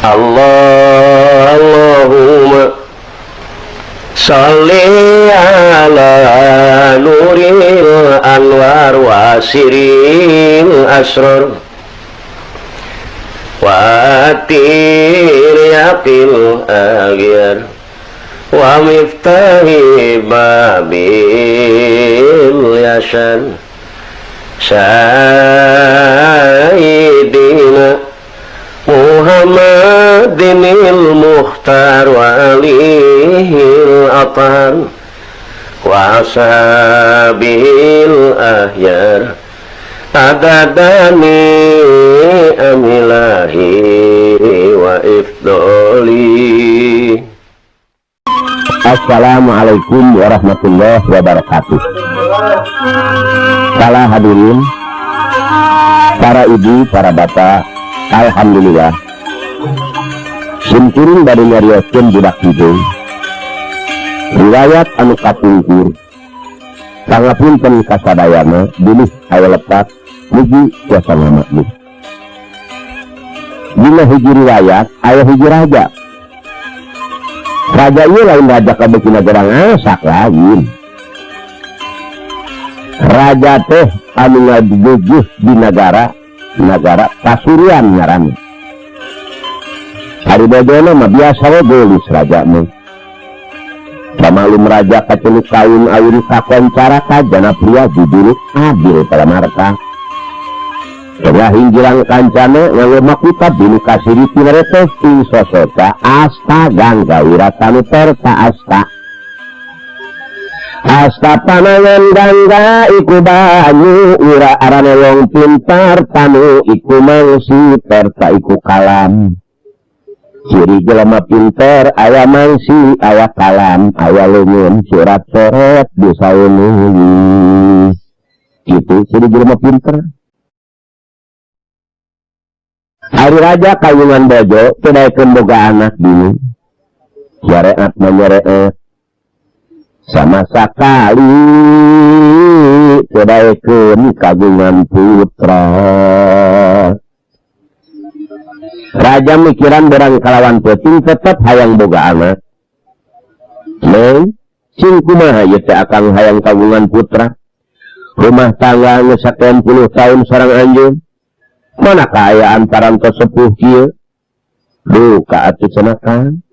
Allahumma sholli ala nuril anwar wa siril asrar wa atil yaqil aghir wa miftahi babil yasan sayyidina Muhammadinil Mukhtar wa alihil atar wa ashabihil ahyar adadani amilahi wa ifdoli. Assalamualaikum warahmatullahi wabarakatuh. Para hadirin, para ibu, para bapak, alhamdulillah simkuring dari nyarioskeun budak hidung riwayat anu kapungkur pangapunten kasadayana bilih aya lepat mugi kuasa ngamakmur. Dina hiji riwayat aya hiji raja. Raja ieu lain raja kabeuki nagara ngasak lain. Raja teh anu ngaduguh di negara Pasuruan ngaranna. Hari bojona mah biasa we geulis raja mah. Pamalum raja kaceluk kawin awin kakoncara kajana pria juduluk Adil Palamarta. Tengah hinggilang kancana nganggo makuta binu kasiri tineretes ing sosoca asta gangga wiratanu perta asta. Asta panangan gangga iku banyu ura arane wong pintar tanu iku mangsi perta iku kalam. Ciri jelema pinter aya mangsi aya kalam aya leungeun surat coret disaeuneuli. Kitu ciri jelema pinter. Hari raja kawingan bojo kedaekeun boga anak bini. Syariat menyereet sama sakali kedaekeun kagungan putra. Raja mikiran berang kalawan peuting tetep hayang boga anak. Neng, cing kumaha ieu teh akang hayang kagungan putra. Rumah tangga geus 10 tahun sareng anjeun. Mana kaayaan parantos sepuh kieu? Duh, ka atuh cenakan.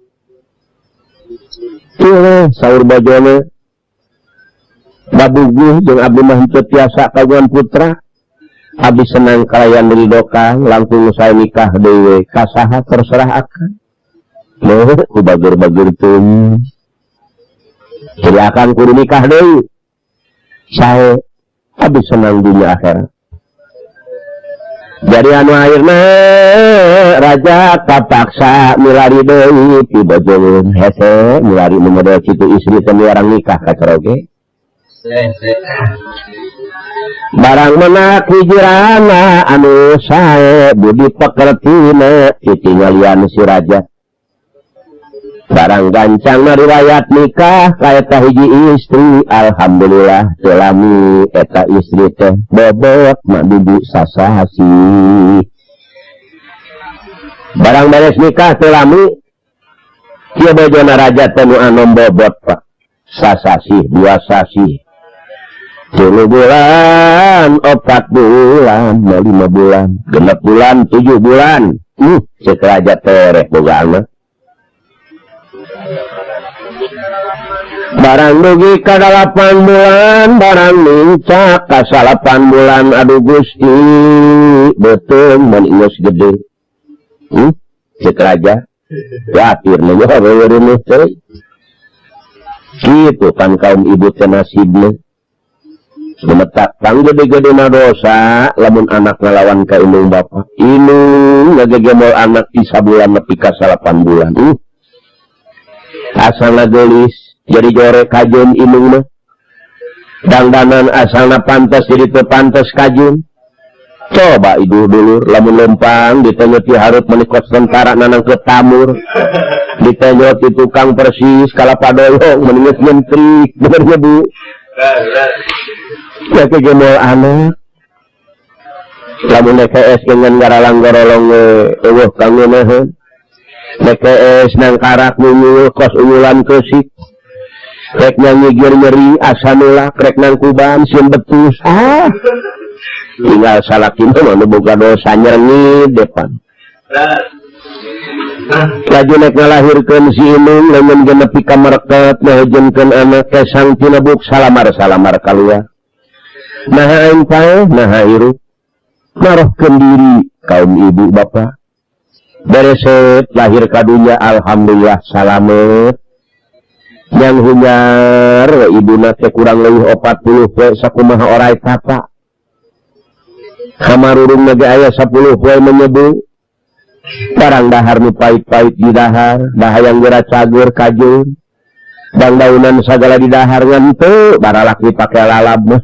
Ieu saur bojona. Babuguh jeung abdi mah henteu tiasa kagungan putra. Abdi senang kalayan ridokang langkung sae nikah deui. Kasaha terserah akan. Leuh ku bager-bager teuing. Jadi akan kudu nikah deui. Sae abdi senang dunia akhirat. Jadi anu akhirna raja kapaksa milari deui ti bojoeun hese milari nu model kitu istri teh orang nikah kaceroge. Barang menak hijrana anu sae budi pekertina ditinggalian si raja. Barang gancang riwayat nikah kaeta hiji istri alhamdulillah selami eta istri teh bobot mak bibi sasasi. Barang beres nikah selami kieu bojona raja teh nu anom bobot pak sasasi 2 sasi 3 bulan 4 bulan 5 bulan 6 bulan 7 bulan ceuk raja teh bogaan. Barang dugi ka 8 bulan barang mincak ka 8 bulan aduh Gusti betul mun geus gede. Ceuk raja yatir mah heureun teh. Kitu kan kaum ibu teh nasibna. Semetak kang gede-gede na dosa lamun anak ngalawan ka indung bapa. Indung ngagegemol anak di sabulan nepi ka 8 bulan. Asalna geulis jadi jorek kajun indung mah. Dangdanan asalna pantas jadi teu pantas kajun. Coba ibu dulur lamun lempang ditanya ti hareup menikot tentara nanang ke tamur. Ditanya ti tukang persis kalapa doyong meninget nyentrik bener nya Bu. Ya kegemol anak. Lamun EKS dengan garalang gorolong eueuh kang neuneun. DKS nang karak nungul kos ungulan kesik rek nang ngigir nyeri asa nulak rek nang kuban sieun betus tinggal salakin tuh nu boga dosa nyerengit depan laju nek ngalahirkeun si Inung lamun genepi ka market ngahejeunkeun anak ke sang tinebuk salamar kaluar naha aing paeh naha irup marohkeun diri kaum ibu bapak bereset lahir kadunya alhamdulillah salamet yang hunyar ibuna teh kurang leuwih 40 poe sakumaha orai tata kamarurung ge aya 10 poe menyebu barang dahar nu pait-pait di dahar dahayang geura cager kajun dan daunan sagala di dahar ngan teu baralak dipake lalab mah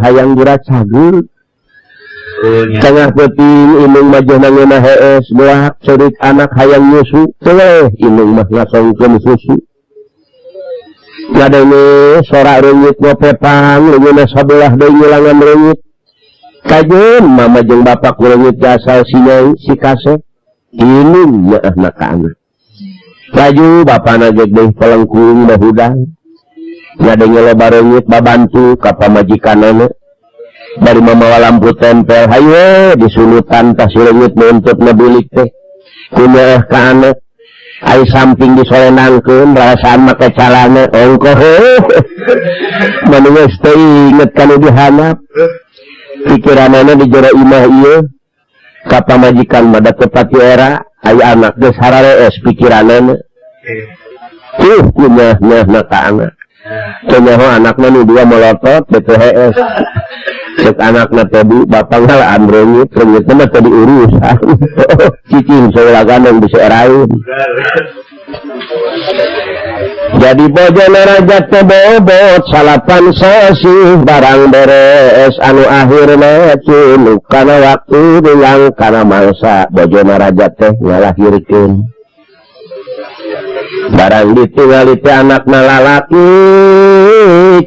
hayang geura cager tengah penting Inung majuh nangeuna hees doak cerik anak hayang nyusu teu Inung mah ngasongkeun susu ngadenge sorak reungit ngopepang leungeuna sabelah deui ngilangan reungit kajeun mama jeung bapak reungit asal si nyai si kasep Inung nyaahna ka anak laju bapana geus deui pelengkung bahudang ngadenge loba reungit babantu ka pamajikanana dari mamawa lampu tempel hayo disulutan tas leungit nuntut nebilik teh kumaha ka anak ai samping disolenangkeun rasaan make calana ongkoh manu geus teu inget kana dihanap pikiranana di jero imah ieu ka pamajikan mah da teu pati era aya anak geus hararees pikiranana kumaha ka anak cenah anakna nu dua melotot bete hees cek anakna teh bu bapak ngalaan reungit mah teh diurusan cicing saulagan bisa eraeun jadi bojona raja teh bobot salapan sasi barang beres anu akhirna culuk kana waktu dilang kana mangsa bojona raja teh ngalahirkeun barang ditinggali teh anakna lalaki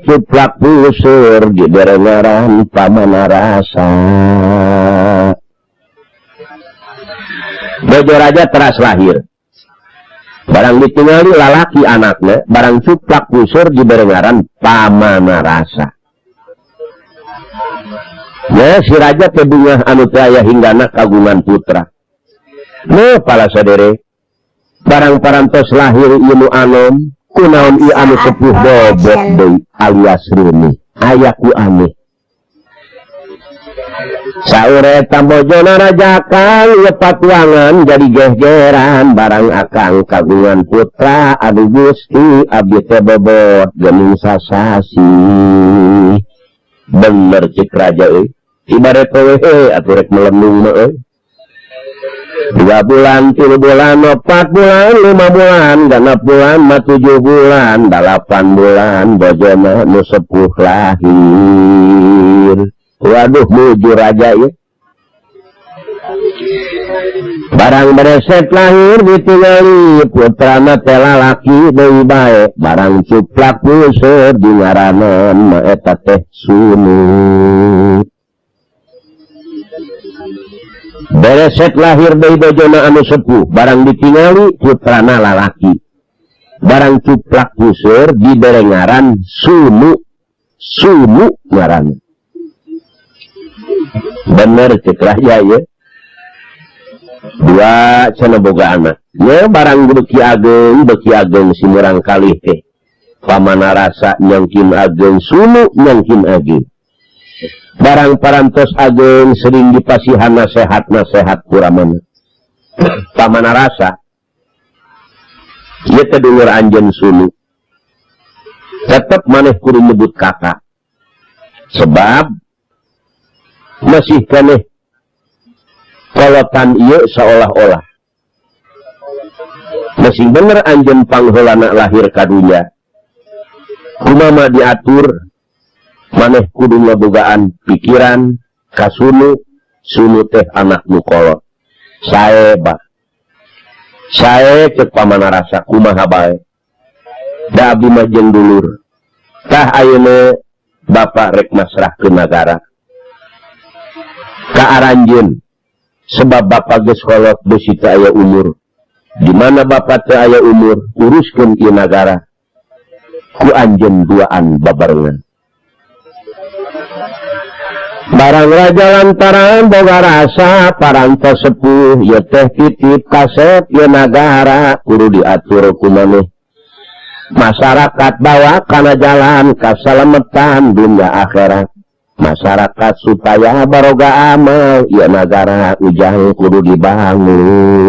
cuplak busur di derengaran Pamanarasa bojo raja teras lahir barang ditinggali lalaki anaknya barang cuplak busur di derengaran Pamanarasa ya si raja teh bungah anu teh aya hinggana kagungan putra pala sadere barang parantos lahir ieu anom kunaon ieu anu sepuh bobot deui alias Rumi aya ku aneh saur eta bojona raja Kang patuangan jadi gehgeran barang akang kagungan putra aduh Gusti abdi teh bobot geuning sasasi bener cik raja euy ibarat we atuh rek melendung mah euy 2 bulan, 3 bulan, 4 bulan, 5 bulan, 6 bulan, 7 bulan, 8 bulan, bojona nu sepuh lahir. Waduh, mujur aja ya. Barang bereset lahir ditinggali putrana teh lalaki deui bae, barang cuplak busur di ngaranan mah eta teh Sunu. Bereset lahir dari bojona anu sepuh barang ditinggali putrana lalaki barang cuplak busur di berengaran Sunu ngaran bener cek raja ya dua cenah boga anak nya barang beki ageng si murang kalih teh Pamanarasa nyangkin ageng Sunu nyangkin ageng barang parantos ageng sering dipasihan nasehat kuramana Pamanarasa ieu teh dulur anjeun Sunu tetep maneh kudu nyebut kakak sebab masih keneh kolotan ieu seolah-olah masih bener anjeun pangheulana lahir ka dunya kumaha diatur maneh kudu ngabogaan pikiran ka Sunu teh anak nu kolot sae cek Pamanarasa kumaha bae da abdi mah jeung dulur tah ayeuna bapak rek masrahkeun nagara ka aranjeun sebab bapak geus kolot beusi teh aya umur di mana bapak teu aya umur uruskeun ieu nagara ku anjeun duaan babarengan. Barang raja lantaran boga rasa parantos sepuh ieu teh titip kasep ieu nagara kudu diatur ku maneh. Masyarakat bawa kana jalan kasalametan dunia akhirat. Masyarakat supaya baroga amal ieu nagara ujang kudu dibangun.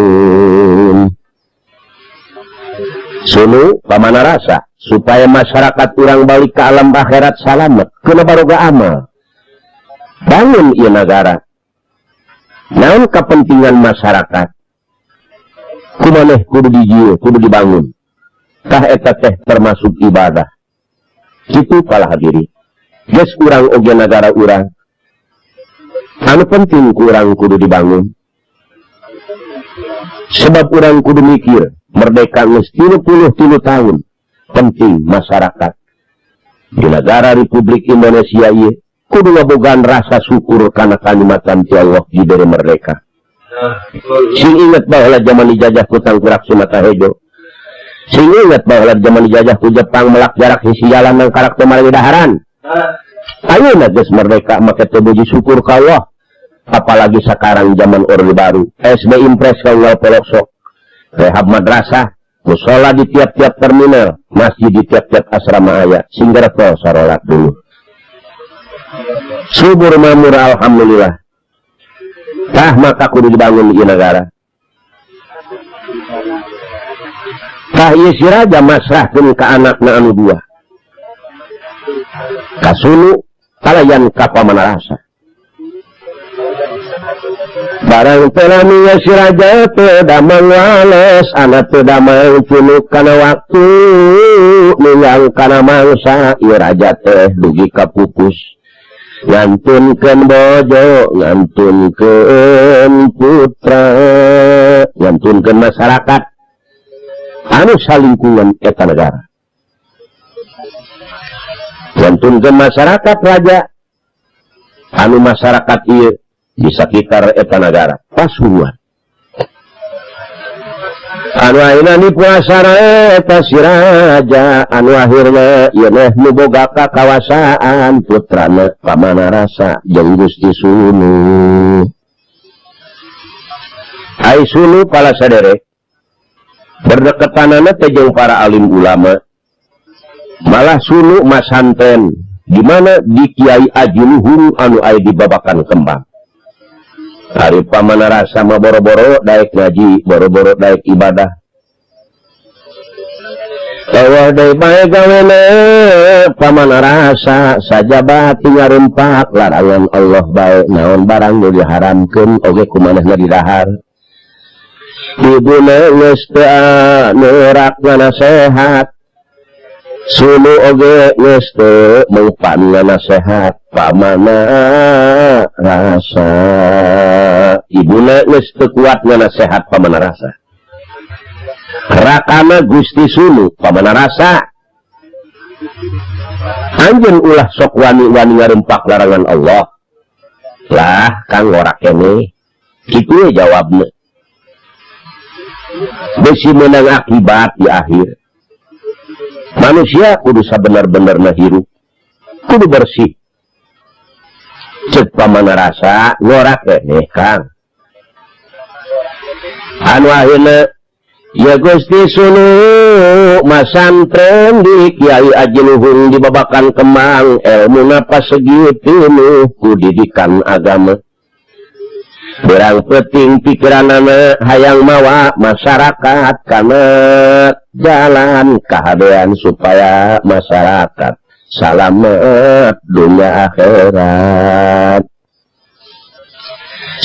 Sunu pamana rasa supaya masyarakat urang balik ke alam akhirat salamet kuna baroga amal. Bangun ieu nagara. Naon kepentingan masyarakat? Kumaneh kudu dijieu, kudu dibangun. Tah eta teh termasuk ibadah. Kitu kalah diri. Geus urang oge nagara urang. Anu penting ku urang kudu dibangun. Sebab urang kudu mikir, merdeka geus 33 tahun. Penting masyarakat. Di negara Republik Indonesia ieu kudu ngabogaan rasa syukur karena kalimatan ti Allah diberi merdeka. Sing ingat baheula zaman dijajah ku Tangkurak Sumata Hejo. Sing ingat baheula zaman dijajah ku Jepang melak jarak hiji jalan nang karak teu maragi daharan. Ayeuna geus merdeka make teu puji syukur ka Allah. Apalagi sekarang zaman Orde Baru. SD Impres ka unggal pelosok. Rehab madrasah, mushola di tiap-tiap terminal, masjid di tiap-tiap asrama aya. Singgerto sarolat dulu. Subur mamur alhamdulillah. Tah maka kudu dibangun ieu nagara. Tah ieu si raja masrahkeun ka anakna anu dua. Kasunu kalayan ka pamana rasa. Barang telami si raja teu damang wales, anak teu damang culuk kana waktu, ningang kana mangsa, ieu raja teh dugi ka pupus. Ngantunkeun bojo, ngantunkeun putra, ngantunkeun masyarakat anu salingkungan eta negara. Ngantunkeun masyarakat raja anu masyarakat ieu di sekitar eta negara Pasuruan. Anu ayeuna dipuasana eta si raja anu akhirna ieu mah nu boga kakawasaan putrana pamana rasa jeung Gusti Sunu. Ai Sunu pala sadere berdeketanana teh jeung para alim ulama. Malah Sunu masanten di mana di Kiai Aji Luhur anu aya di Babakan Kembang. Hari pamana rasa mah boro-boro daek ngaji, boro-boro daek ibadah. Lewah deui bae gawena pamana rasa sajabat ngarumpak larangan Allah bae naon barang nu diharamkeun oge kumanehna didahar. Ibuna geus teu neurakna nasehat. Sunu oge geus teu mangpanna nasehat pamana rasa. Ibuna geus teu kuat nganasehat pamana rasa. Rakana Gusti Sunu pamana rasa. Anjeun ulah sok wani-wani ngarempak larangan Allah. Lah kang ora kene. Kitu jawabna. Besi menang akibat di akhir. Manusia kudu sabenar-benarna hirup, kudu bersih. Cek pamana rasa ngorak keneh Kang. Anu akhirna ya Gusti Sunu masantren di Kiai Aji Luhur di Babakan Kembang, elmuna pasegitu ku didikan agama. Berang penting pikiranana hayang mawa masyarakat kana jalan kahadean supaya masyarakat salamet dunia akhirat.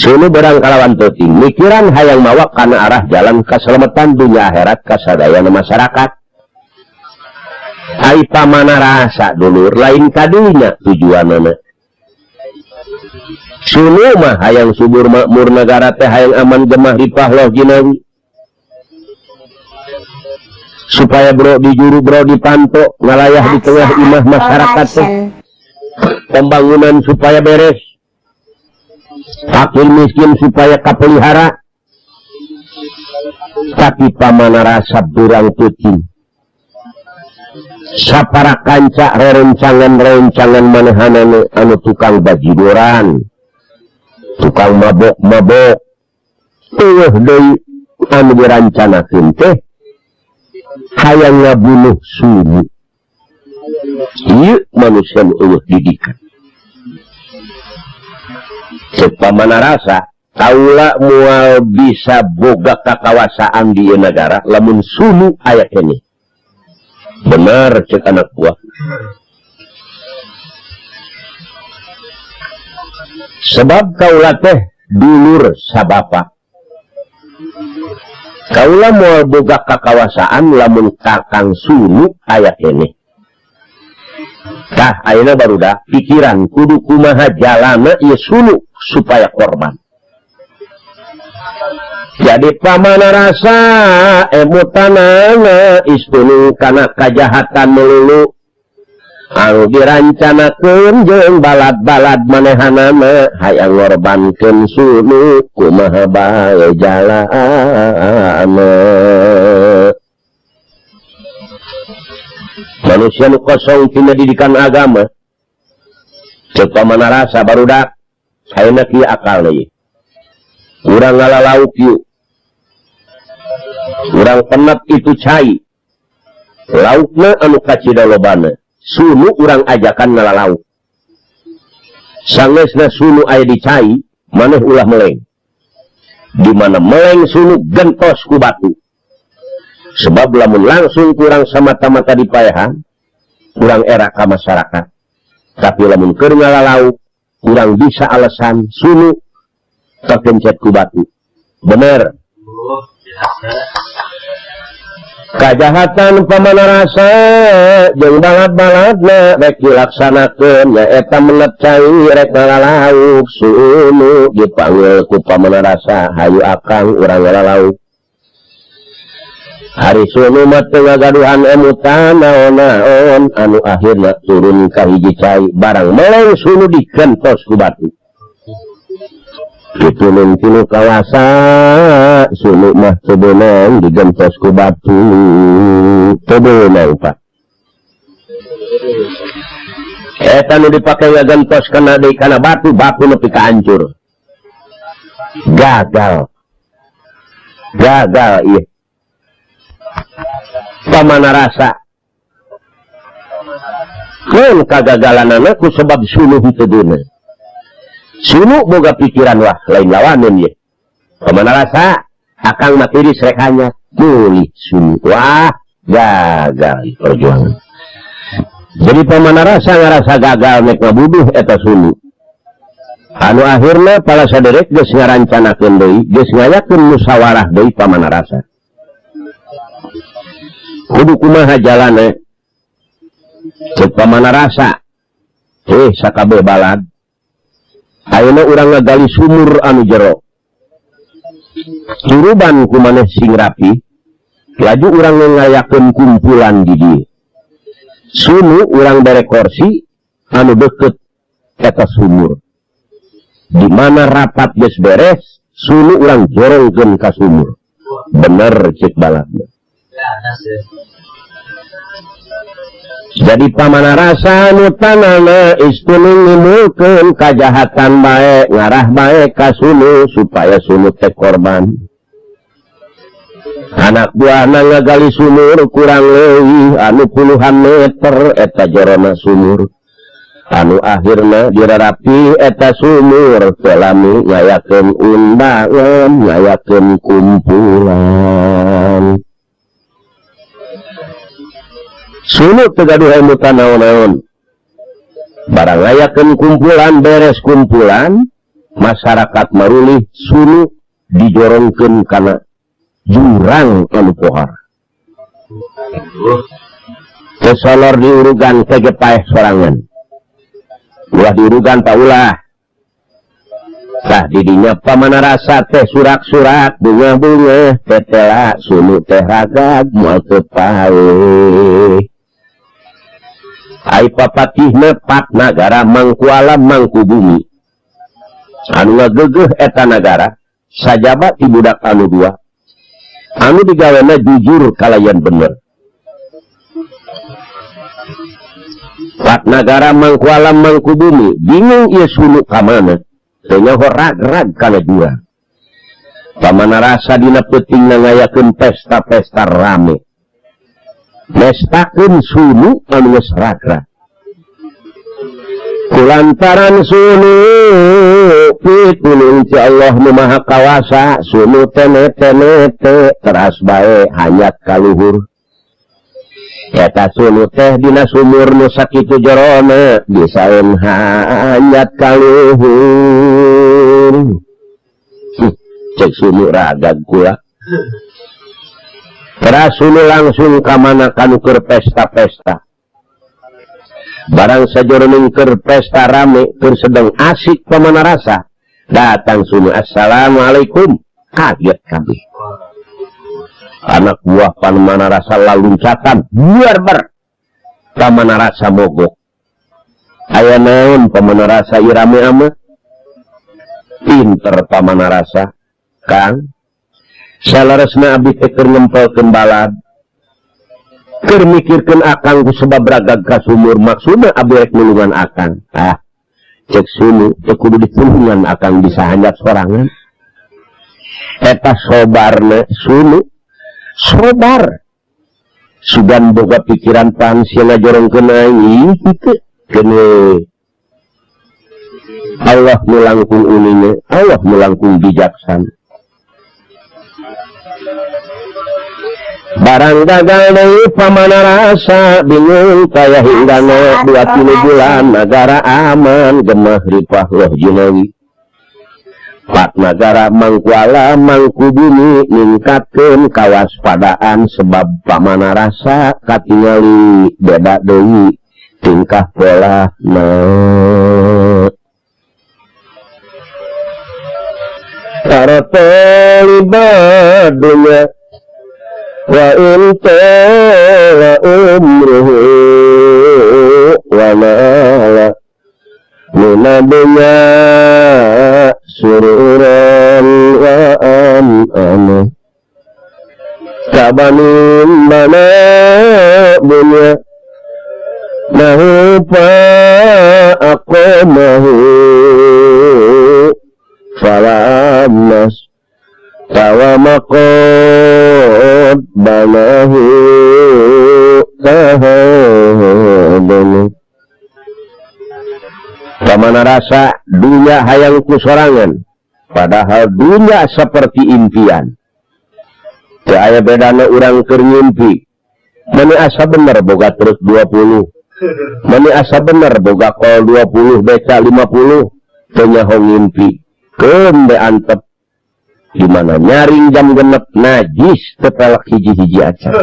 Sunu berang kalawan penting mikiran hayang mawa kana arah jalan kaselamatan dunia akhirat kasadayana masyarakat. Ai pamana rasa dulur lain kadunya tujuanana. Sunu mah hayang subur makmur negara teh hayang aman gemah ripah loh jinawi. Supaya bro dijuru bro dipanto ngalayah di tengah imah masyarakat teh. Pembangunan supaya beres. Fakir miskin supaya kapelihara. tapi pamana rasa berang puting sapara kanca rencangan manehanana anu tukang bajidoran tukang mabok deui anu dirancanakeun teh hayang ngabunuh Sunu. Ieu manusia nu eueuh didikan. Ceuk pamana rasa kaula moal bisa boga kakawasaan di ieu nagara lamun Sunu aya keneh. Benar cek anak buah. Sebab kaula teh dulur sabapa. Kaula moal boga kakawasaan lamun Kakang Sunu aya keneh. Tah ayeuna barudak pikiran kudu kumaha jalana ieu Sunu supaya korban. Jadi pamana rasa emutanana istunu kana kajahatan melulu anu dirancanakeun jeung balad-balad manehanana hayang ngorbankeun Sunu kumaha bae jalana. Manusia nu kosong tina didikan agama ceuk pamana rasa barudak hayeuna kieu akal deui. Urang ngalalauk yuk. Urang penat itu cai. Laukna anu kacida lobana. Sunu urang ajakan ngalalauk. Sangesna Sunu aya di cai, maneh ulah meleng. Di mana meleng Sunu gentos ku batu. Sebab lamun langsung kurang samata-mata dipayahan, kurang era ka masyarakat. Tapi lamun keur ngalalauk, kurang bisa alasan Sunu kepencet ku batu. Bener. Kajahatan pamana rasa jeung balad-baladna rek dilaksanakeun nyaeta menet cai rek ngalalauk Sunu dipanggil ku pamana rasa hayu akang urang ngalalauk. Hari Sunu mah teu ngagaduhan emutan naon-naon anu akhirna turun ka hiji cai barang meleng Sunu dikentos ku batu. Ditulung tinu kawasa Sunu mah sebenang digentos ku batu sebenang Pak. Eta nu dipake ngagentos kana deui kana batu nepi ka hancur. Gagal ieu. Pamana rasa keun kagagalanana ku sebab Sunu hiteuduna. Sunu boga pikiran wah lain lawaneun ye. Pamana rasa akang mah tiris rek hanya mulih Sunu. Wah, gagal perjuangan. Jadi pamana rasa ngarasa gagal mek ngabuduh eta Sunu. Anu akhirna pala saderek geus ngarancanakeun deui, geus ngayakeun musyawarah deui pamana rasa. Kudu kumaha jalana? Ceuk pamana rasa. Sakabeh balad. Ayeuna urang ngagali sumur anu jero. Turuban ku maneh sing rapi, laju urang ngayakeun kumpulan di dieu. Sunu urang bere kursi anu deukeut eta sumur. Di mana rapat geus beres, Sunu urang jorongkeun ka sumur. Bener ceuk baladna. Jadi pamana rasa nu tanana istunu ngimulkeun kajahatan bae ngarah bae ka Sunu supaya Sunu teh korban. Anak buahna ngagali sumur kurang leuwih anu puluhan meter eta jerona sumur. Anu akhirna dirarapi eta sumur selami ngayakeun undangan, ngayakeun kumpulan. Sunu teu gaduh emutan naon-naon. Barang ngayakeun kumpulan beres kumpulan, masyarakat marulih Sunu dijorongkeun kana jurang anu pohar. Kesolor diurugan tege paeh sorangan. Ulah diurugan tak ulah. Tah didinya pamana rasa teh surak-surak bunga-bunga tetela Sunu teh ragag moal teu paeh. Ai papatihna pat nagara mangku alam mangku bumi. Anu ngageugeuh eta nagara sajaba ti budak anu dua. anu digawana jujur kalayan bener. Pat negara mangku alam mangku bumi bingung ieu sunu ka mana teu nyaho rag-rag kana jurang. Pamana rasa dina peutingna ngayakeun pesta-pesta rame. Mestakeun sunu anu geus rag-rag. Kulantaran sunu pitulung ti Allah nu Maha Kawasa, sunu tenete teras bae hayat kaluhur. Eta sunu teh dina sumur nu sakitu jerona bisaeun hayat kaluhur. Cek sunu ragag kula. Teras sunu langsung ka mana kanu keur pesta-pesta. Barang sajroning keur pesta rame, keur sedang asik pamana rasa, datang sunu assalamualaikum, kaget kabeh. Anak buah pamana rasa laluncatan, buar-bar. Pamana rasa mogok. Aya naon pamana rasa ieu rame ama? Pinter pamana rasa, Kang. Salaresna abdi teh keur ngempelkeun balad. Keur mikirkeun akang ku sebab ragag ka sumur maksudna abdi rek nulungan akang. Ah, cek sunu teu kudu ditulungan akang bisa hanjat sorangan. Eta sobarna sunu sobar. Sugan boga pikiran pansia ngajorongkeun aing kitu keun Allah nu langkung uninya, Allah nu langkung bijaksana. Barang gagal deui pamana rasa bingung kaya hinggana 2 bulan negara aman gemah ripah loh jinawi. Pat negara mangku alam mangku bumi ningkatkeun kawaspadaan sebab pamana rasa katingali beda deui tingkah polana. Karata libadunya wa intala umruhu wa nala minadunya sururan wa amana kabanin mana bunya nahu pa aqamahu falamnas tawamakot banahu tahadana. Pamana rasa dunia hayang kusorangan, padahal dunia seperti impian. Teu aya bedana urang keur ngimpi. Mani asa bener boga truk 20, mani asa bener boga kol 20 beca 50, teu nyaho ngimpi. Keun be antep di mana nyaring jam genep najis tepelak hiji-hiji acan.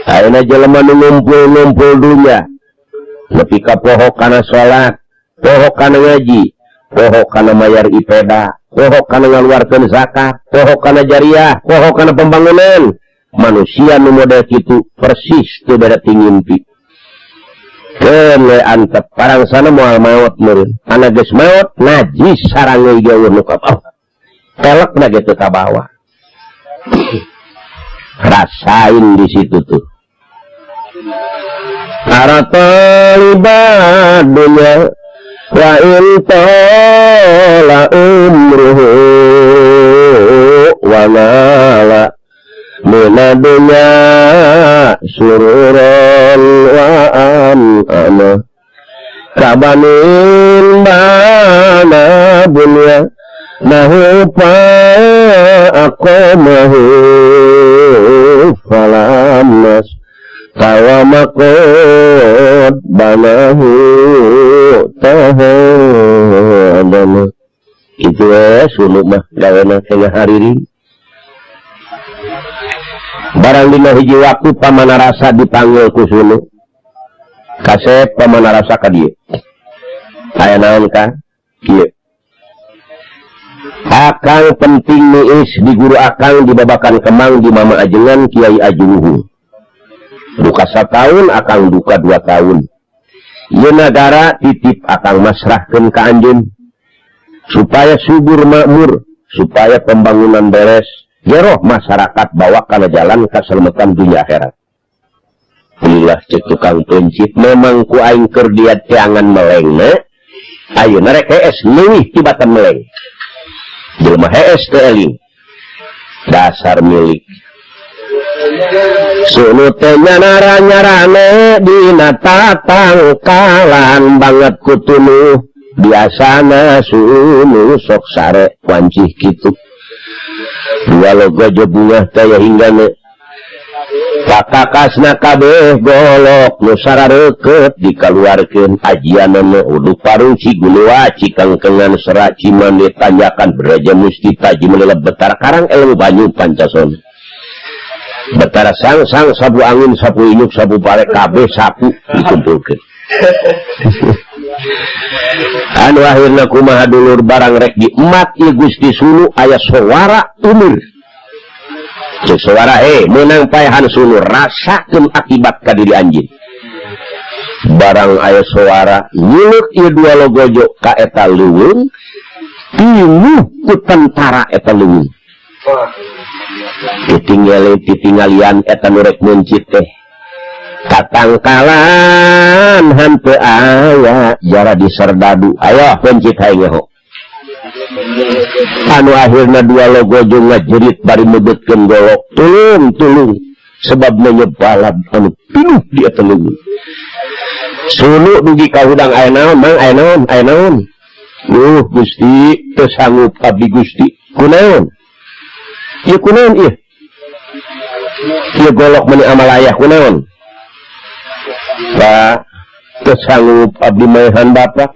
Ayeuna jelema nu ngumpul-ngumpul dunya, nepi ka poho kana salat, poho kana ngaji, poho kana mayar ipeda, poho kana ngaluarkeun zakat, poho kana jariah, poho kana pembangunan. Manusia nu model kitu persis teu beda ti ngimpi. Keun we antep parang sana moal maot meureun. Ana geus maot najis sarang euy geueur nu ka bawah. Pelekna ge teu ka bawah. Rasain di situ tuh. Arata libadunya wa intala umruhu wa nala minadunya sururan wa amana kabanin bana bunya nahu pa aqamahu falamnas tawamakot banahu tahadana. Itu sunu mah gaweana tengah hariri. Barang dina hiji waktu pamana rasa dipanggil ku sunu. Kasep pamana rasa ka dieu. Aya naon ka? Kieu. Akang penting niis di guru akang di babakan kemang di mama ajengan Kiai Ajuhung. Duka 1 tahun akang duka 2 tahun. Ieu negara titip akang masrahkeun ka anjeun supaya subur makmur, supaya pembangunan beres, Geroh masyarakat bawa kana jalan kaselamatan dunia akhirat. Ulah cek tukang pencit memang ku aing keur dia teangan melengna. Ayeuna rek hees leuwih tibatan meleng. Jelema hees teu eling. Dasar milik. Sunu teh nyara-nyarane dina tatangkalan banget kutunu. Biasana sunu sok sare wancih kitu. Dua logo jebungah teh hinggana. Kakakasna kabeh golok nu sarareukeut dikaluarkeun ajianana uduk parung cigulua cikangkengan serak ciman ditanyakan beraja musti taji meleleb betara karang ilmu banyu pancasona betara sang sabu angin sabu inyuk sabu pare kabeh sapu dikumpulkeun anu akhirna kumaha dulur barang rek di emat ieu Gusti Sunu aya sowara umur. Cek suara menang payahan sunu rasakeun akibat ka diri anjeun. Barang aya suara nyulut ieu dua logojo ka eta leuweung, pinuh ku tentara eta leuweung. Titinggalian eta nu rek mencit teh. Katangkalan henteu aya jara di serdadu. Ayo pencit hayang ho. Anu akhirna dua logojo ngajerit bari mebetkeun golok tulung sebab menyebalad anu pinuh di eta leuweung. Sunu dugi ka hudang aya naon mang aya naon Gusti teu sanggup abdi Gusti kunaon ieu kunaon ieu golok meni amalaya kunaon Pak teu sanggup abdi maehan Bapak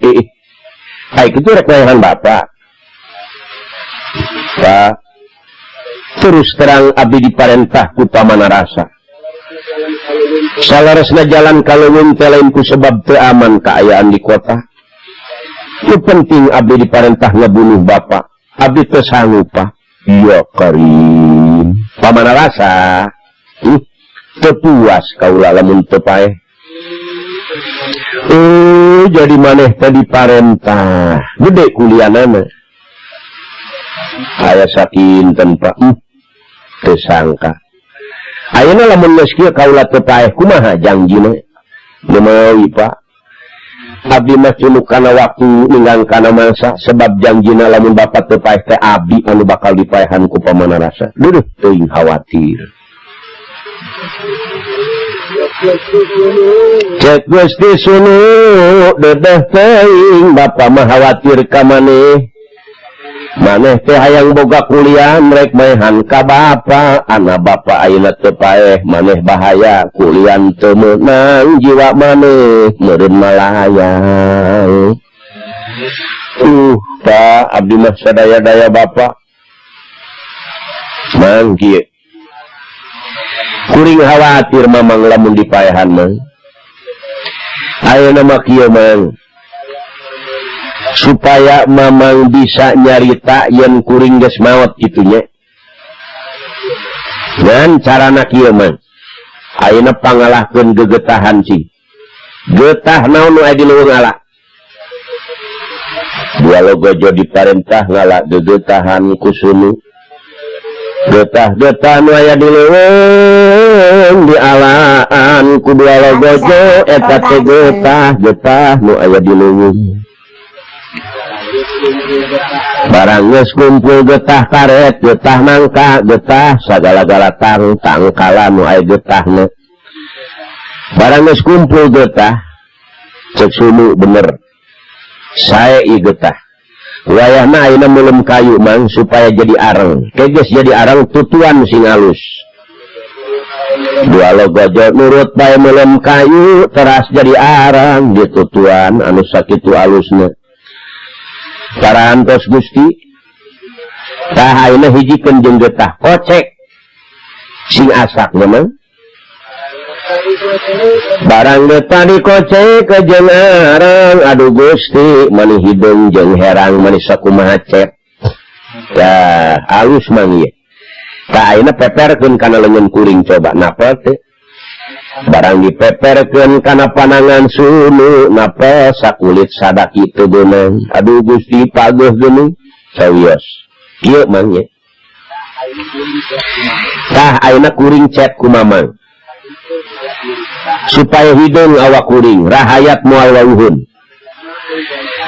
ai kitu rek maehan Bapak Pak, terus terang abdi diparentah ku Pamanarasa. Salaresna jalan ka leuweung teh lain ku sebab teu aman kaayaan di kota. Nu penting abdi diparentah ngabunuh Bapak. Abdi teu sanggup, Pak. Ya Karim. Pamanarasa. Teu puas kaula lamun teu paeh. Jadi maneh teh diparentah. Gede kuliahna. Aya sakinten Pak tersangka ayeuna lamun geus kieu kaula teu paeh kumaha janjina leumeui Pak abdi mah cunuk kana waktu ninggang kana masa sebab janjina lamun Bapak teu paeh teh abdi anu bakal dipaehan ku Pamanarasa duduh teuing khawatir cek Gusti Sunu dedeh teuing Bapak mah khawatir ka maneh maneh teh hayang boga kuliah rek maehan ka Bapak anak Bapak ayeuna teu paeh maneh bahaya kuliah teu meunang jiwa maneh meureun malayang Pak abdi mah sadaya-daya Bapak mang kieu kuring khawatir mamang lamun dipaehan mah ayeuna mah kieu mang supaya mamang bisa nyarita yen kuring geus maot kitunya ngan carana kieu mah ayeuna pangalahkeun gegetahan sih getah naon nu aya di leuweung ala dua logojo diparentah ngala gegetahan ku Sunu getah-getah nu aya di leuweung dialaan ku dua logojo eta teh getah nu aya di leuweung barang geus kumpul getah karet getah nangka getah sagala-gala tangkalan nu aya getahna barang geus kumpul getah cek Sunu bener sae ieu getah wayahna ayeuna meulem kayu mang supaya jadi areng geus jadi areng tutuan sing alus dua logojo nurut bae meulem kayu teras jadi areng di tutuan anu sakitu alusna parantos Gusti tah ayeuna hijikeun jeung getah kocek sing asak memang barang getah dikocek ke jeung areng aduh Gusti mani hideung jeung herang mani sakumaha cep tah alus mang ieu tah ayeuna peperkeun kana leungeun kuring coba napa teh barang dipeperkeun kana panangan Sunu napa sakulit sadaki teu beunang aduh Gusti pageuh geuning sawios kieu mang ye tah ayeuna kuring chat ku mamang supaya hidung awak kuring rahayat moal wauhun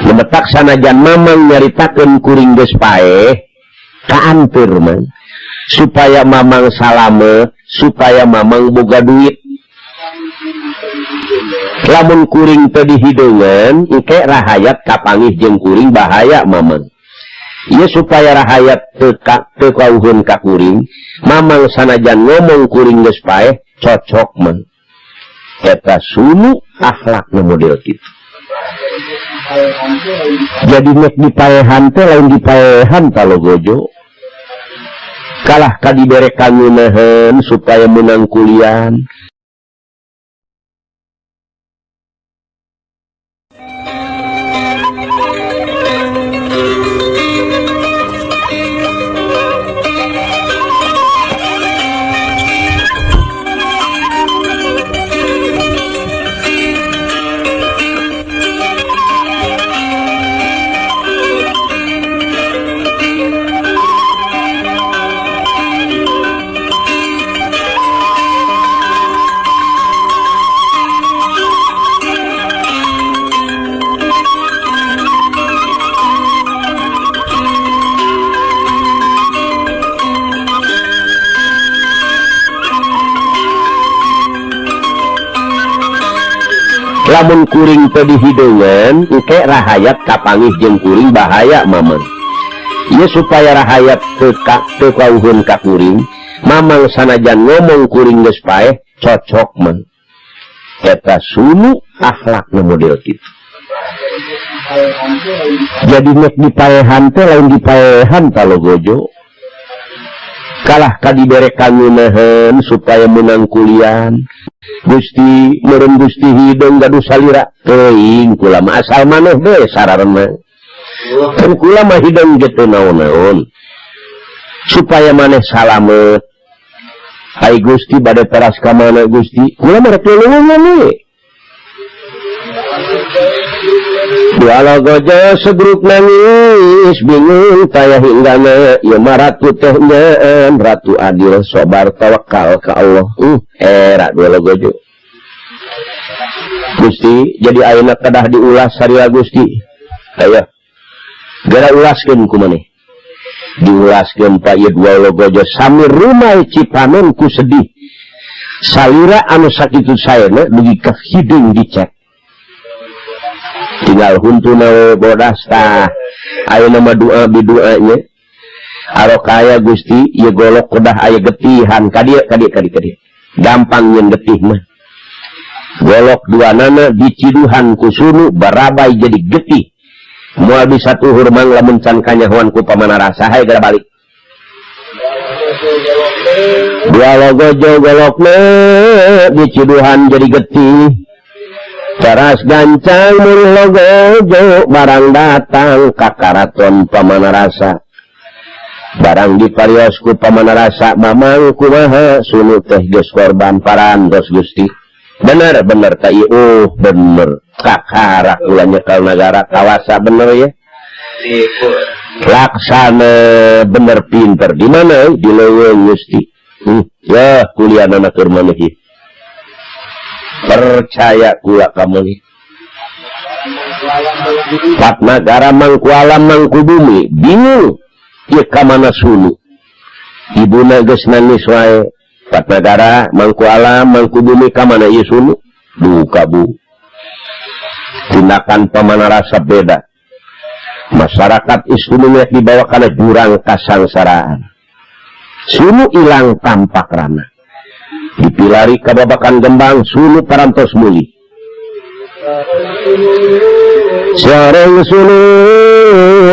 lemetak sanajan mamang nyaritakeun kuring geus paeh kaanteur man supaya mamang salame supaya mamang boga duit lamun kuring teu dihidungan engke rahayat kapangih jeung kuring bahaya mamang ieu supaya rahayat teu kauhun ka kuring mamang sanajan ngomong kuring geus paeh cocok man eta sunu akhlakna model kitu jadi nek dipaehan teh lain dipaehan talogojo kalah ka dibere kangunaheun supaya menang kulian lamun kuring teu dihidungan engke rahayat kapangih jeung kuring bahaya mamang ieu supaya rahayat teu kauhun ka kuring mamang sanajan ngomong kuring geus paeh cocok man eta sunu akhlakna model kitu jadi nek dipaehan teh lain dipaehan talogojo kalah ka dibere kangunaheun supaya menang kulian Gusti meureun Gusti hidung gaduh salira teuing kula mah asal maneh bae sararena kan kula mah hidung gitu naon-naon supaya maneh salamet hai Gusti bade teras ka mana Gusti kula mah rek leuleungan we Walau gojo segruk nangis bingung taya hinggana ya maratu tehnya ratu adil sobar tawakal ke Allah era walau gojo Gusti jadi ayeuna kedah diulas saria Gusti aya gara ulaskeun ku maneh diulaskeun pa ieu walau gojo sami rumah Cipanon ku sedih salira anu sakitu saena dugi ka hidung dicek tinggal huntuna bodas tah ayeuna mah doa bidoanya arokaya Gusti ieu golok kedah aya getihan ka dieu gampang nyeun getih mah golok duanana diciduhan ku sunu barabai jadi getih moal bisa tuhur mang lamun can kanyahoan ku pamanarasa hae gara balik dua logojo golokna diciduhan jadi getih Teras gancang muri logojo barang datang kakaraton pamanarasa barang dipariosku pamanarasa mamang kumaha sunu teh geus korban parantos Gusti bener ka ieu bener kakara kula nyekal nagara kawasa bener ya laksana bener pinter di mana di leuweung Gusti ya kuliahna keur maneh percaya kula kamu nih pat negara mangku alam mangku bumi bingung ieu ka mana sunu ibuna geus nangis wae pat negara mangku alam mangku bumi ka mana ieu sunu duka bu tindakan pamanarasa beda masyarakat istimewanya dibawa kana jurang kasangsaraan sunu ilang tampak rana dipilari kababakan gembang sunu parantos muli sareng sunu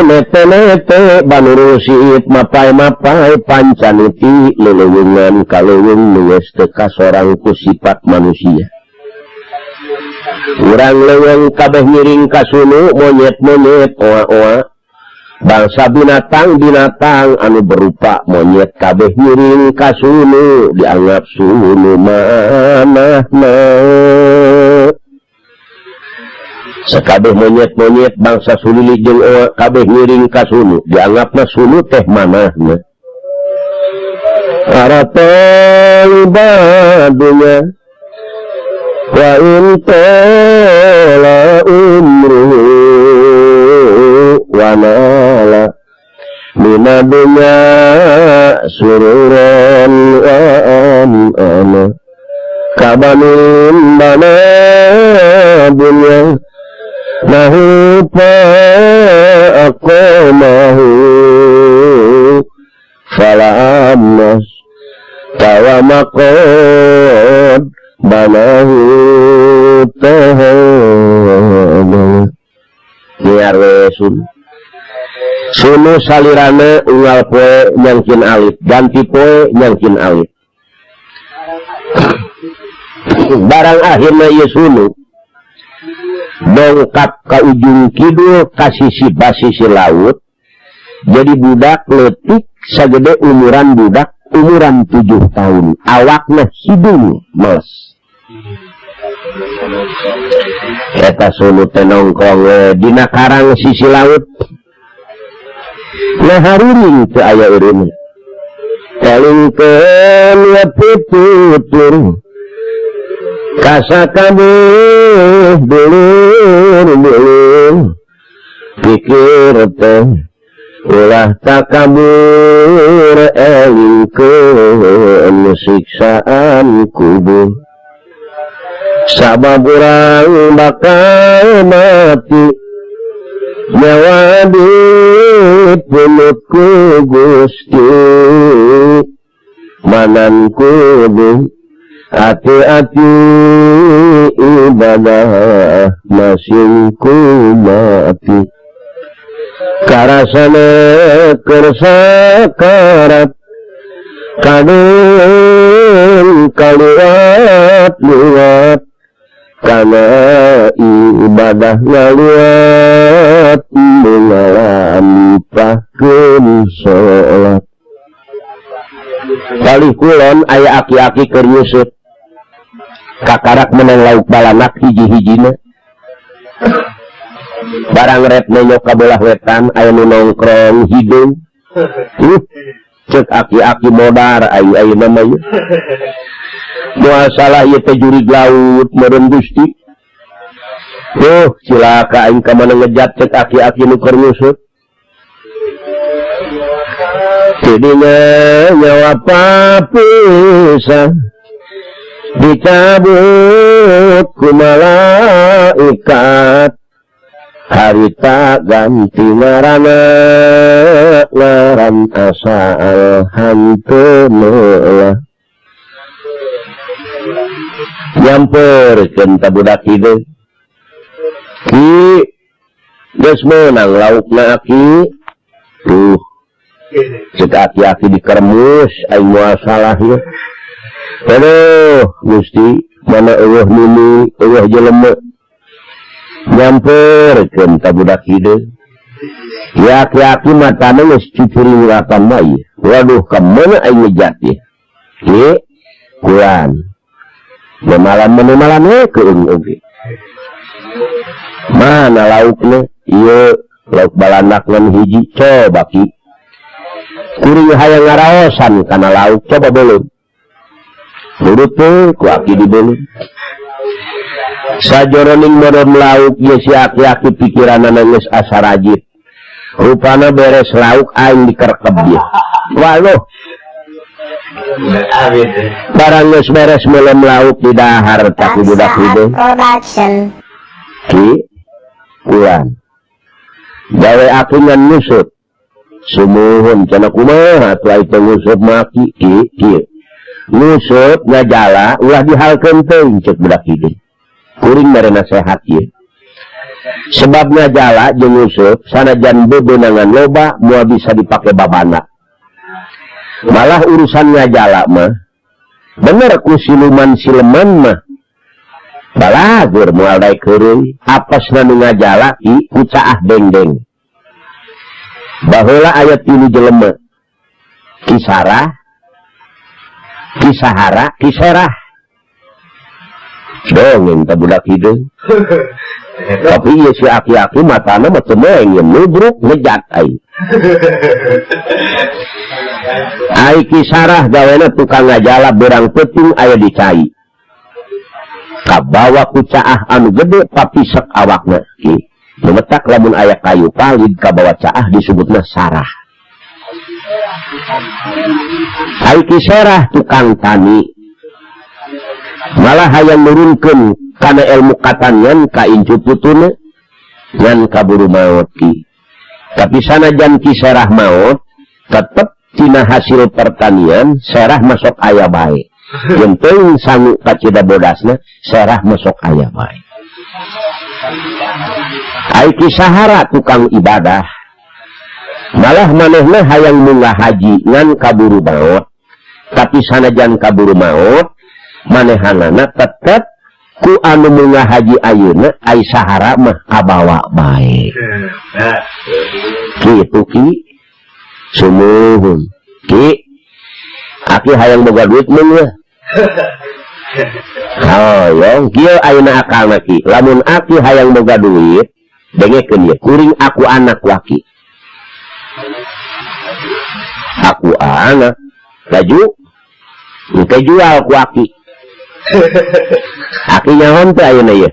nete-nete banurusit mapai-mapai pancaniti lelewungan kalewung nuwes teka sorang ku sifat manusia urang leweng kabeh miring ka sunu monyet-monyet oa-oa bangsa binatang-binatang anu berupa monyet kabeh miring ka sunu dianggap sunu manahna sakabeh monyet-monyet bangsa sulili jeung kabeh miring ka sunu dianggapna sunu teh manahna Arata'ibadunya wa intala umruhu wa nala minadunya sururan wa amana kabanin bana dunya nahu fa'aqamahu fala'amnas tawamakod banahu tahana niar sun sunu salirane unggal poe nyangkin alif ganti poe nyangkin alif barang akhirnya ieu sunu dongkap ka ujung kidul ka sisi basisi laut jadi budak leutik sagede umuran budak umuran 7 tahun awakna hidung meles eta sunu teh nongkrong dina karang sisi laut nah haruring teu aya eureun kalingkeun ya pitutur kasakabeh dulur-dulur pikir teh ulah takabur elingkeun siksaan kubur sabab urang bakal mati nyawa dipelukku Gusti manan kudu hati-hati ibadah masing ku mati karasana kersakarat kadung kaluat-luat kana ibadah ngaluat mengalampahkeun sholat kali kulon aya aki-aki keur nyusut kakarak menang lauk balanak hiji-hijina barang retna nyok ka belah wetan aya nu nongkrong hidung cek aki-aki modar ayu-ayu namanya muasalah ieu teh jurig laut meureun Gusti cilaka aing ka mana ngejat cek aki-aki nu keur nyusut tidinya nyawa papisah dicabut ku malaikat harita ganti ngaranna ngaran asal hanteu meulah nyamperkeun ka budak hideung ki geus meunang laukna aki cek aki-aki dikeremus aing moal salah ya aduh Gusti mana eueuh nini eueuh jelema nyamperkeun ka budak hideung ya aki-aki matana geus cucuringatan bae waduh ka mana aing ngejat ya ki kulan malam keung oge mana laukna ieu lauk balanak ngan hiji coba ki kuring hayang ngaraosan kana lauk coba belum urut teh ku aki dibeuleum sajoroning modern lauk ye si aki-aki pikiranna geus asa rajit rupana beres lauk aing dikerekeb dia waduh barang geus beres melem lauk di dahar tapi budak hideung ki ulan gawe aku ngan nyusut sumuhun cenah kumaha atuh teh nyusut maki ki nyusut ngajala ulah dihalkeun teuing ceuk budak hideung kuring mere nasehat ieu sebab ngajala jeung nyusut sanajan bebeunangan loba moal bisa dipake babana malah urusan ngajala mah bener ku siluman-sileman mah balagur moal daek heureui apasna nu ngajala ki ku caah dengdeng baheula aya 3 jelema Kisarah Kisahara Kiserah dongeng ta budak hideung Tapi ieu si aki-aki matana mah teu meeng nubruk ngejat ai. Ai Kisarah gawena tukang ngajala berang peuting aya di cai. Kabawa ku caah anu gede papisek awakna ki. Memetak lamun aya kayu palid kabawa caah disebutna sarah. Ai Kisarah tukang tani. Malah hayang nurunkeun kana ilmu katanian ka incu putuna ngan kaburu maot ki. Tapi sanajan Kisarah maot tetep tina hasil pertanian serah masuk aya bae. Yang teuing sangu kacida bodasna serah masuk aya bae. Ai Kisahara tukang ibadah. Malah manehna hayang munggah haji ngan kaburu maot. Tapi sanajan kaburu maot manehanana tetep ku anu munggah haji ayeuna ai sahara mah kabawa bae. Kitu ki sumuhun ki aki hayang boga duit mun oh ya kieu ayeuna akalna ki lamun aki hayang boga duit dengekeun ieu kuring aku anak waki aku anak laju engke jual ku aki aki nyaon teh ayeuna ieu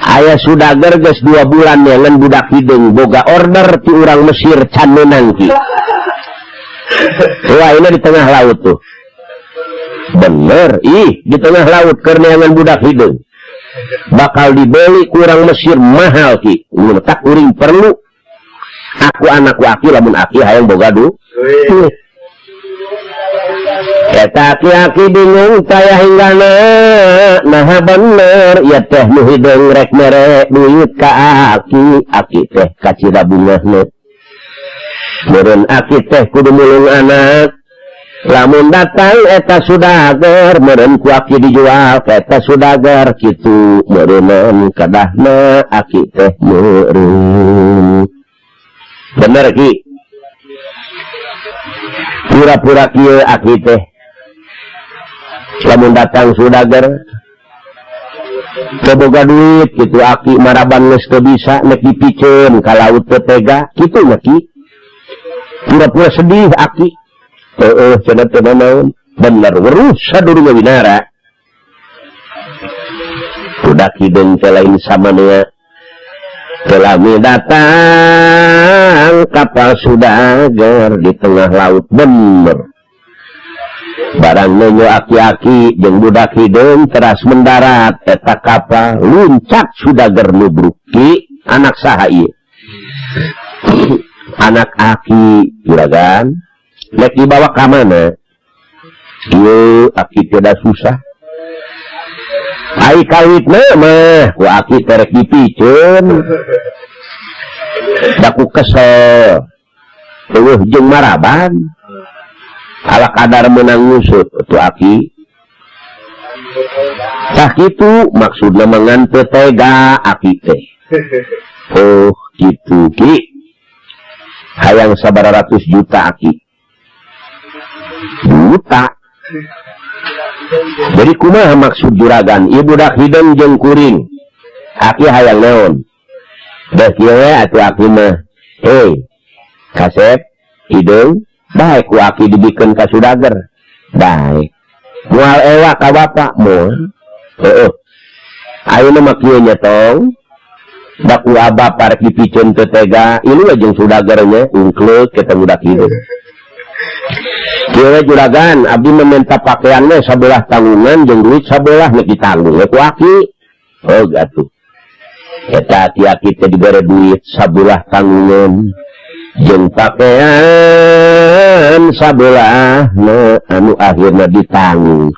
aya sudager geus 2 bulan ngan budak hideung boga order ti urang Mesir can meunang ki. Wah ini di tengah laut tuh. Bener, di tengah laut keur neangan budak hideung. Bakal dibeli ku urang Mesir mahal ki. Tak uring perlu. Aku anak waki lamun aki hayang boga duit. Eta aki-aki bingung taya hinggana nah bener ya teh nu hideung rek mere duit ka aki teh kacida bungahna meureun aki teh kudu mulung anak lamun datang eta sudager meureun ku aki dijual ka eta sudager kitu meureunan kadahna aki teh meureun bener ki pura-pura kieu aki teh lamun datang sudager boga duit gitu aki maraban geus teu bisa nek dipikeun ka laut teu tega kitu mah ki pura-pura sedih aki heueuh cenah teu naon bener weruh sadurunge winara budak hideung teh lain samanea Selami datang kapal sudager di tengah laut bener. Barang nenyo aki-aki jeung budak hideung teras mendarat eta kapal luncak sudager nubruk ki anak saha ieu? Anak aki juragan nek dibawa ka mana? Ieu aki tidak susah. Ai kawitna mah ku aki terek dipikeun. Da ku kesel. Eueuh jeung maraban. Ala kadar meunang ngusut tu aki. Tah kitu maksudna mangan teu tega aki teh. Oh, kitu ki. Hayang sabaratus juta aki. Juta. Jadi kumaha maksud juragan ieu budak hideung jeung kuring aki hayang naon da kieu we atuh aki mah hei kasep hideung bae ku aki dibikeun ka sudager bae moal ewa ka bapak moal heueuh ayeuna mah kieu nya tong da ku abah parek dipikeun teu tega ieu jeung sudager nya ungkleuk kita budak hideung. Kieu juragan abdi meminta pakaiannya sabelah tanggungan jeung duit sabelah nek ditanggung ku aki. Oh gatuh. Eta aki-aki teh dibere duit sabelah tanggungan jeung pakaian sabelah anu akhirna ditanggung.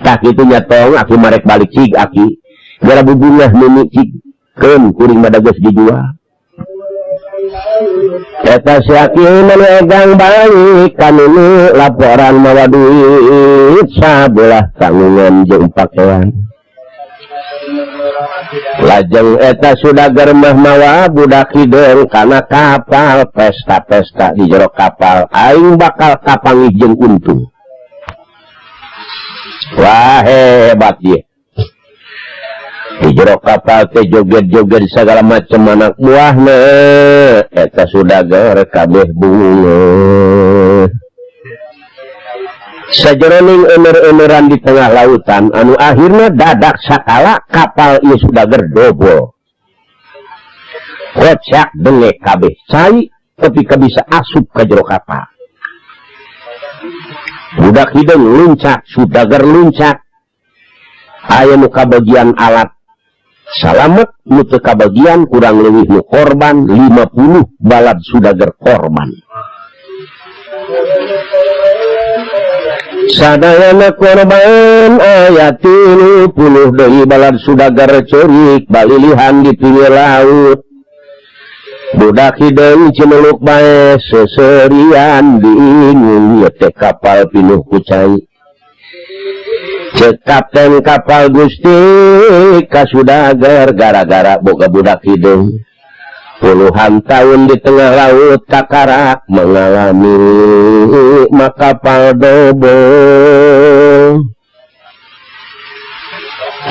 Tah kitu nya tong aki marek balik cig aki. Gara bubungah mimi cig keun kuring mah geus dijual. Eta si aki menegang balik kanini laporan mawa duit sabelah tanggungan jeung pakaian. Lajeng eta sudager mah mawa budak hideung kana kapal pesta-pesta di jero kapal aing bakal kapanggih jeung untung. Wah hebat ye. di jero kapal teh joget-joget segala macam anak buahna eta Sudagar kabeh bunga sajeroning emer-emeran di tengah lautan anu akhirnya dadak sakala kapal ieu Sudagar dobol kocak dengek kabeh cai ketika bisa asup ke jero kapal budak hideung luncak Sudagar luncak aya nu kabagian alat salamet nu teu kabagian kurang leuwih nu korban 50 balad Sudagar korban sadayana korban aya 30 deui balad Sudagar ceurik balilihan di pinggir laut budak hideung cimeluk bae seserian diingung ieu teh kapal pinuh ku cai cek kapten kapal Gusti ka Sudagar gara-gara boga budak hideung puluhan tahun di tengah laut kakarak mengalami makapal dobol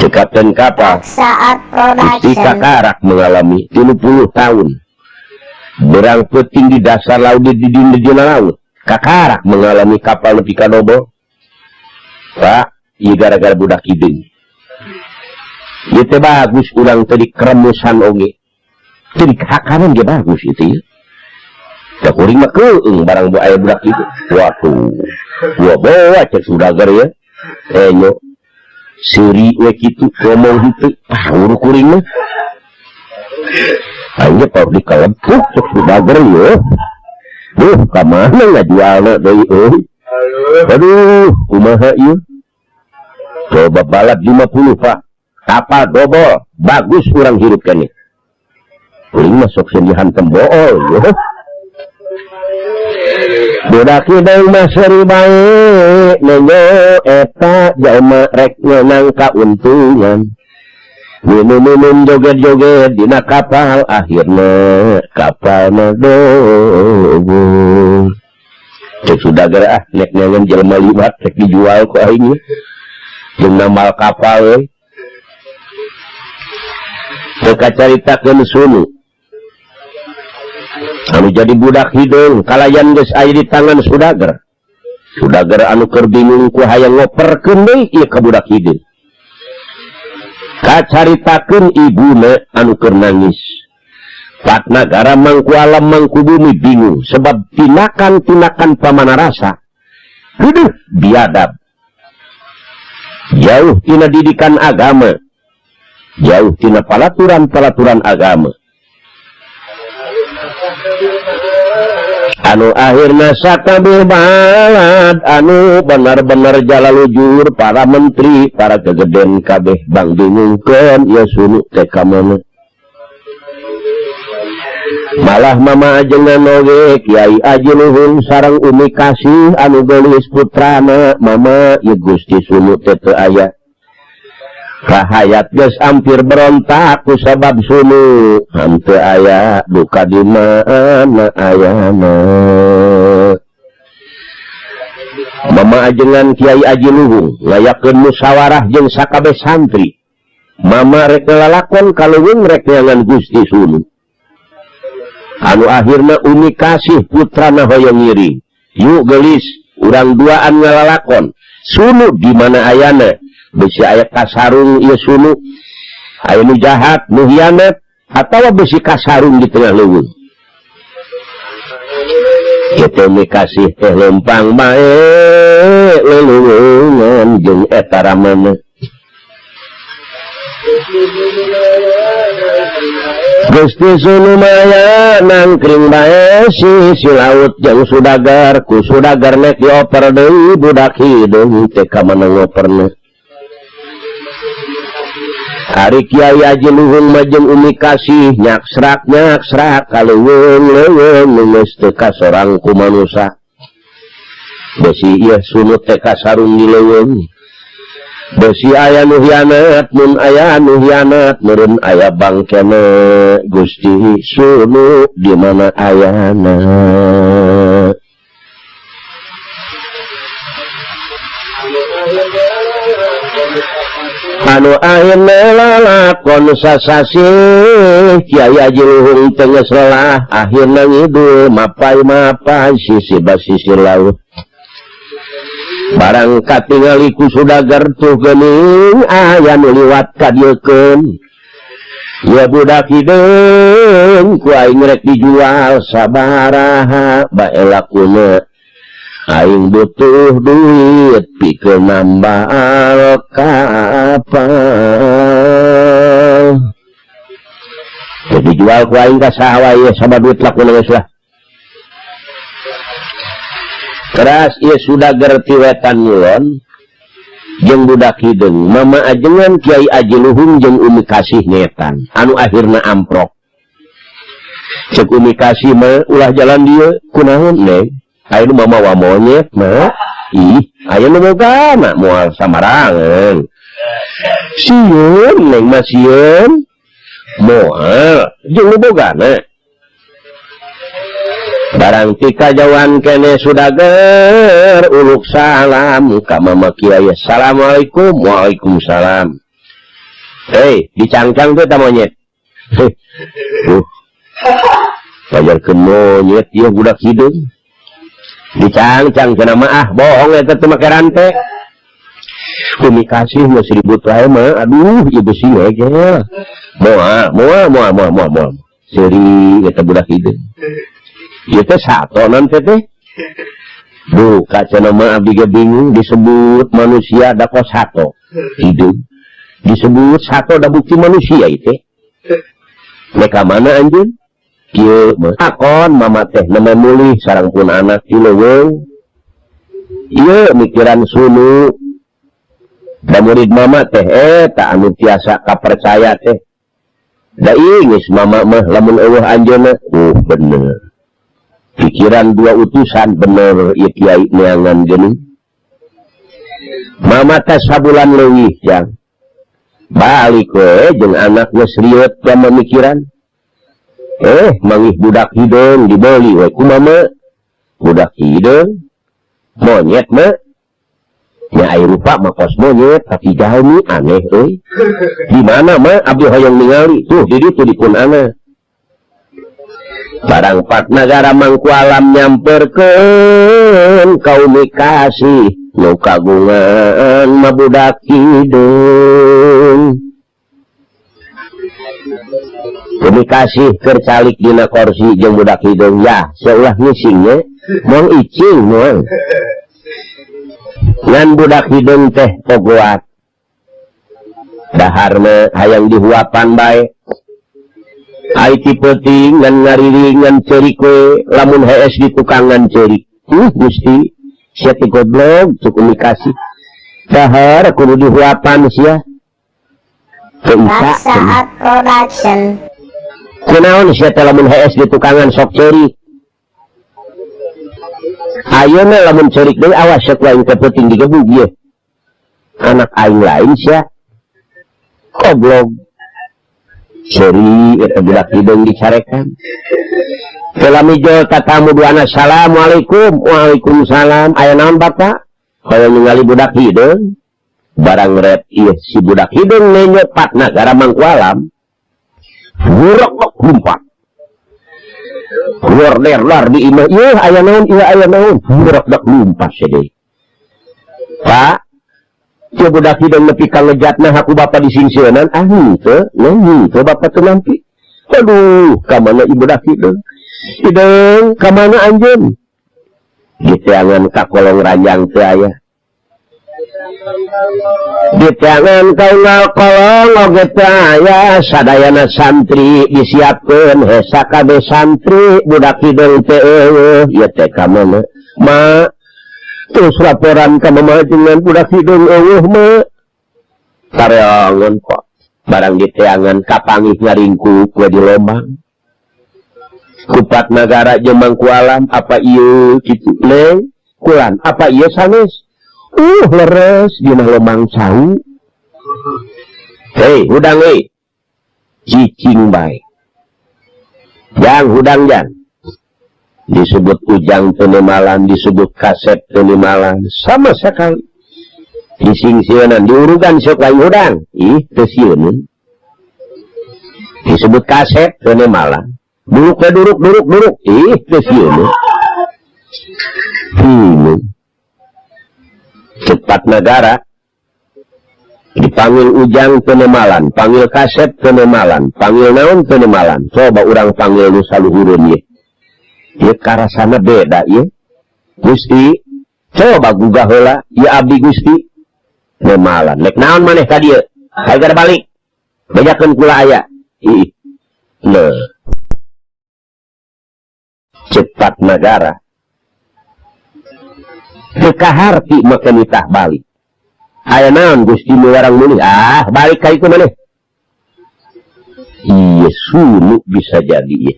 cek kapten kapal Gusti kakarak mengalami 30 tahun berang peting di dasar laut di dina laut kakarak mengalami kapal nepi ka dobol Pak ieu gara-gara budak hideung ieu teh bagus urang teh dikeremusan oge teh dihakaran ge bagus itu ya da kuring mah keueung barang aya budak kitu waduh gua bawa cek Sudagar ya nyo seuri we kitu ngomong kitu uru kuring mah ayo pak dikalepuk cek Sudagar ya duh ka mana ngajualna deui euy aduh kumaha ieu coba balad 50 Pak kapal dobol bagus kurang hirup kene kuring masuk sendihan tembool ya budak hideung mah seuri bae nenyo eta jalma rek ngeunang kauntungan minum-minum joget-joget dina kapal akhirna kapal mah dobol cek Sudagar nek nyangen jelema liwat rek dijual ku aing jeung nambal kapal teu kacaritakeun sunu anu jadi budak hideung kalayan geus aya di tangan Sudagar anu keur bingung ku hayang ngoperkeun deui ieu ka budak hideung kacaritakeun ibuna anu keur nangis pat nagara mangku alam mangku bumi bingung sebab tinakan-tinakan pamanarasa heueuh biadab jauh tina didikan agama jauh tina palaturan-palaturan agama anu akhirna sakabeh balad anu benar-benar jalalujur para menteri para kegeden kabeh bang bingungkeun ieu sunu teh ka mana malah mama ajengan oge Kiai Aji Luhung sareng Umi Kasih anu gelis putrana mama ieu Gusti sunu teh teu aya rahayat geus ampir berontak ku sabab sunu henteu aya duka di mana ayana mama ajengan Kiai Aji Luhung ngayakeun musyawarah jeung sakabeh santri mama rek lalakon kaluhung rek nyangan Gusti sunu anu akhirna Umi Kasih putrana hoyong ngiring yuk gelis urang duaan ngalalakon sunu di mana ayana besi aya kasarung ieu sunu aya nu jahat nu hianat atawa besi kasarung di tengah leuweung kitu Umi Kasih teh lempang bae leuweungan jeung eta ramana Gusti sunu maya nangkring bae si laut jeung Sudagar ku Sudagar nek dioper deui budak hideung teh ka mana ngoperna Ari Kiai Aji Luhung mah jeung Umi Kasih nyaksrak kaleuweung geus teu kasorang ku manusa besi ieu sunu teh kasarung di leuweung besi aya nu hianat mun aya nu hianat meureun aya bangkena Gusti sunu di mana ayana anu ayeuna lalakon sasasi Kiai Haji Luhung teges lelah akhirna ngidul mapai sisi basisi laut barang katingali ku sudagar tuh geuning aya nu liwat ka dieukeun ya budak hideung ku aing rek dijual sabaraha bae lakuna aing butuh duit pikeun nambah kapal jadi jual ku aing ka saha wae sama duit lakuna geus lah keras ieu sudah gerti wetan ngulon jeung budak hideung mama ajengan Kiai Haji Luhung jeung Umi Kasih ngetan anu akhirna amprok cek Umi Kasih mah ulah jalan dieu kunaon neng aya nu mamawa monyet mah ih aya nu bogana moal samarangan sieun neng mah sieun moal jeung nu bogana barang tika jawan kene sudager uluk salam ka mama Kiai assalamualaikum waalaikumsalam dicangcang tuh ta monyet pajarkeun monyet ieu budak hideung dicangcang cenah mah bohong eta teh make rante Umi Kasih geus ribut wae mah aduh ieu besi we ge moal seri eta budak hideung ieu teh satonan teh duh cenah mah abdi ge bingung disebut manusia da kos sato hideung disebut sato da bukti manusia ieu teh mereka mana anjeun kieu mah akon mama teh nama mulih sareng pun anak ti leuweung ieu mikiran sunu da murid mama teh eta anu tiasa kapercaya teh da geus mama mah lamun eueuh anjeunna bener pikiran dua utusan bener ieu Kiai neangan geuning mama teh sabulan leuwih jang balik we jeung anak geus rieut jam mikiran mangih budak hideung dibeli we ku mama budak hideung monyet mah nya aya rupa mah kos monyet tapi jalmi aneh euy di mana mah abdi hoyong ningali tuh di ditu dipunana barang Pak Nagara Mangku Alam nyamperkeun ka Umi Kasih nu kagungan mah budak hideung Umi Kasih keur calik dina kursi jeung budak hideung ya seulah ngising nya moal icing moal ngan budak hideung teh pogoat daharna hayang dihuapan bae ai ti peuting ngan ngariring ngan ceurik we lamun hees di tukangan ceurik Gusti sia ti goblok cuk Umi Kasih dahar kudu dihuapan sia Saat production kunaon sia teh lamun hees di tukangan sok ceurik ayeuna lamun ceurik deui awas sok lain ke peuting digebug ieu anak aing lain sia goblok seri budak hideung dicarekan kelami jol tatamu duana assalamualaikum waalaikumsalam aya naon bapak hoyong ningali budak hideung barang red ieu si budak hideung nenyo Pak Nagara Mangku Alam buruk humpat lar di imah ieu aya naon buruk dak lumpat sedih Pak ieu budak hideung nepi ka ngejatna haku bapa disingsieunan henteu teu bapa teu nampi aduh ka mana ieu budak hideung ka mana anjeun diteangan ka kolong ranjang teu aya diteangan ka kolong oge teu aya sadayana santri disiapkeun hesa kabeh santri budak hideung teh eueuh ieu teh ka mana ma terus laporan ka mamajengan budak hideung eueuh mah sareangan kok barang diteangan kapangih ngaringkuk we di lombang ku Pak Nagara jeung Mangku Alam apa ieu kitu neng kulan apa ieu sanes leres dina lombang cau hudang cicing bae jang hudang jang disebut ujang teu malan disebut kaset teu malan sama sekali Sising sieunan diurugan sok lain udang. Ih, teu sieun. Disebut kaset kene malah. Duduk. Ih, teu sieun. Cepat negara. Dipanggil ujang penemalan, panggil kaset penemalan, panggil naon penemalan. Coba orang panggil nu saluhureun ye. Ieu karasana beda ye. Gusti, coba gugah heula, ya abdi Gusti. Nemalan. Nek naon maneh ka dieu? Hagar balik. Bejakeun kula aya. Ih. Leuh. Cepat negara. Teu kaharti make nitah balik. Aya naon Gusti nu warang mulih? Ah, balik ka itu maneh. Iya, sunu bisa jadi ya.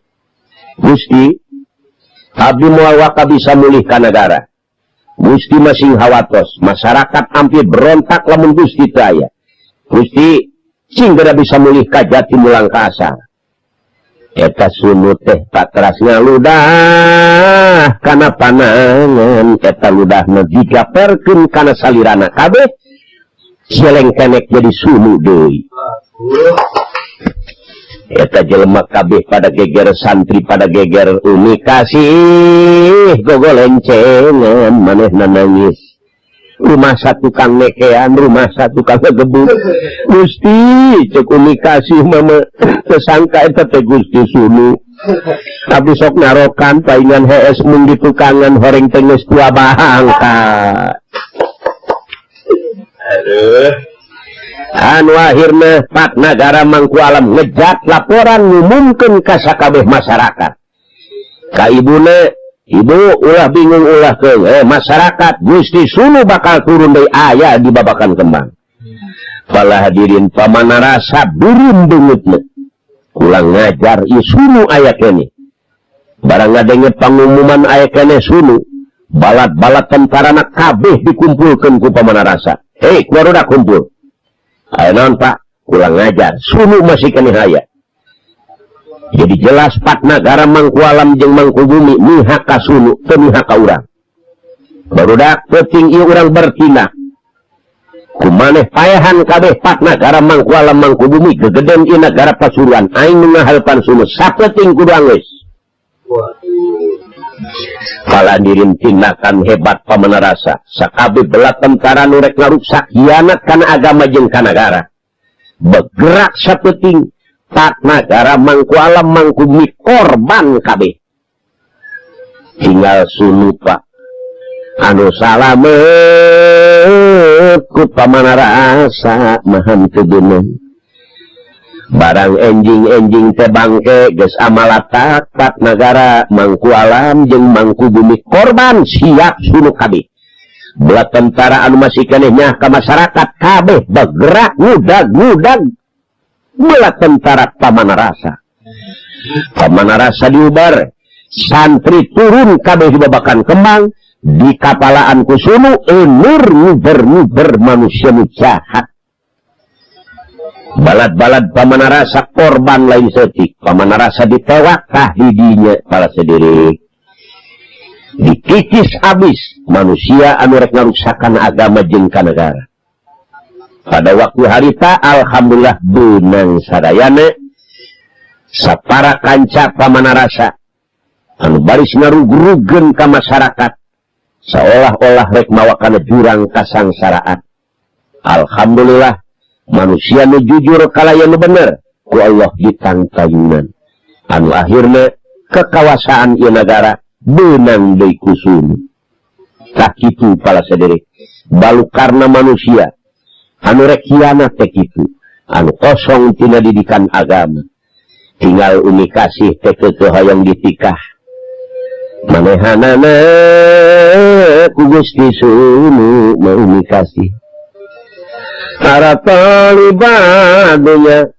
Gusti, abdi moal waka bisa mulih ka negara. Gusti masing hawatos, masyarakat hampir berontak lamun Gusti teu aya. Gusti, cing geura bisa mulih ka jati mulang ka asal. Eta sunu teh patras ngaludah kana panangan, eta ludahna digaperkeun kana salirana kabeh. Jeleng kenek jadi sunu deui. Eta jelema kabeh pada geger santri, pada geger umi kasih gogolencengan manehna nangis. Rumah satu kang nekean, rumah satu kang gebuk. Gusti, cek umi kasih mama kesangka eta teh Gusti sunu. Tapi sok narokan paingan hees mung di tukangan horeng teh geus tua bahangka. Aduh. Anu akhirna Pak Nagara Mangku Alam ngejak laporan ngumumkeun ka sakabeh masyarakat. Ka ibuna, ibu ulah bingung ulah keung. Masyarakat Gusti sunu bakal turun deui aya di Babakan Kembang. Pala hadirin pamanarasa burin beungeutna. Ulang ngajar ieu sunu aya keneh. Barang ngadenge pangumuman aya keneh sunu, balat-balat tentarana kabeh dikumpulkeun ku pamanarasa. Hei, keluar kumpul. Ayo naon Pak, ulang ngajar. Sunu masih kene haya. Jadi jelas Pak Nagara Mangku Alam jeung Mangku Bumi mihak ka sunu, teu mihak ka urang. Barudak penting ieu urang bertindak. Kumaneh payahan kabeh Pak Nagara Mangku Alam Mangku Bumi gegeden ieu nagara Pasuruan aing nu ngahalpan sunu sapenting kudu anggeus. Kala dirin tindakan hebat pamanarasa sakabeh belat tentara nu rek ngaruksak hianat kana agama jeung kana negara. Bergerak sapenting Pak Nagara Mangku Alam Mangku Bumi korban kabeh. Tinggal sunu Pak anu salamet ku pamanarasa mahan teu beunang. Barang enjing-enjing teh bangke geus amalatak Pak Nagara Mangku Alam jeung Mangku Bumi korban siap sunu kabeh. Belah tentara anu masih keneh nyah ka masyarakat kabeh bergerak ngudag-ngudag. Belah tentara pamanarasa. Pamanarasa diubar, santri turun kabeh di Babakan Kembang, di kapalaan ku sunu enur nguber-nguber manusia nu jahat. Balad-balad pamanarasa korban lain setik. Pamanarasa ditewak kah didinya pala sendiri. Dikikis abis manusia anu rek ngaruksakan agama jeung ka negara. Pada waktu harita alhamdulillah beunang sadayana sapara kanca pamanarasa anu baris ngarug-rugeun ka masyarakat seolah-olah rek mawa kana jurang kasangsaraan. Alhamdulillah manusia nu jujur kalaya nu bener ku Allah ditangtayunan. Anu akhirna kekawasaan ieu nagara beunang deui ku sunu. Tak kitu pala sadere. Balukarna manusia anu rek hianat teh kitu. Anu kosong tina didikan agama. Tinggal umi kasih teh teu hayang ditikah. Manehanana ku Gusti sunu mau umi kasih. Para talibadunya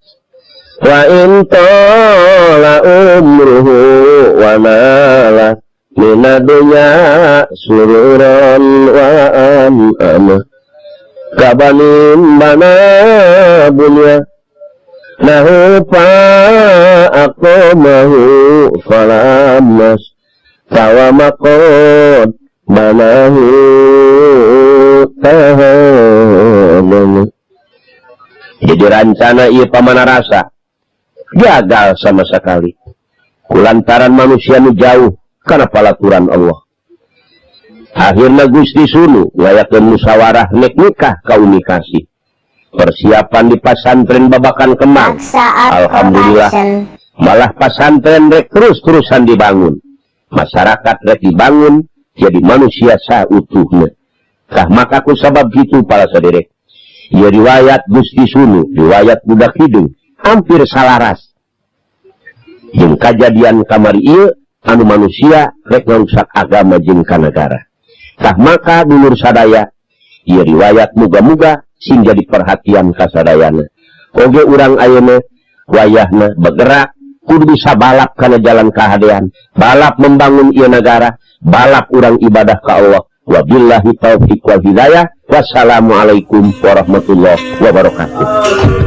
wa intola umruhu wa nala minadunya sururan wa amana kabanin mana bunya nahu fa'akomahu falamas kawamakod manahu tahan Jadi rencana ieu pamana rasa gagal sama sekali. Kulantaran manusia nu jauh kana palaturan Allah. Akhirna Gusti Sunu ngayakeun musyawarah nek nikah kaunikasi. Persiapan di pasantren Babakan Kemang. Alhamdulillah malah pasantren rek terus-terusan dibangun. Masyarakat rek dibangun jadi manusia sautuhna. Kah maka ku sabab gitu para saderek. Ya riwayat Gusti Sunu, riwayat budak hidung hampir salaras. Jeung kajadian kamari ieu anu manusia rek ngarusak agama jeung kanagara. Kah maka dulur sadaya, ieu riwayat muga-muga sing jadi perhatian kasadayana. Oge urang ayeuna wayahna bergerak kudu bisa balap kana jalan kahadean, balap membangun ieu negara, balap urang ibadah ka Allah. Wabillahi taufiq wal hidayah. Wassalamualaikum warahmatullahi wabarakatuh.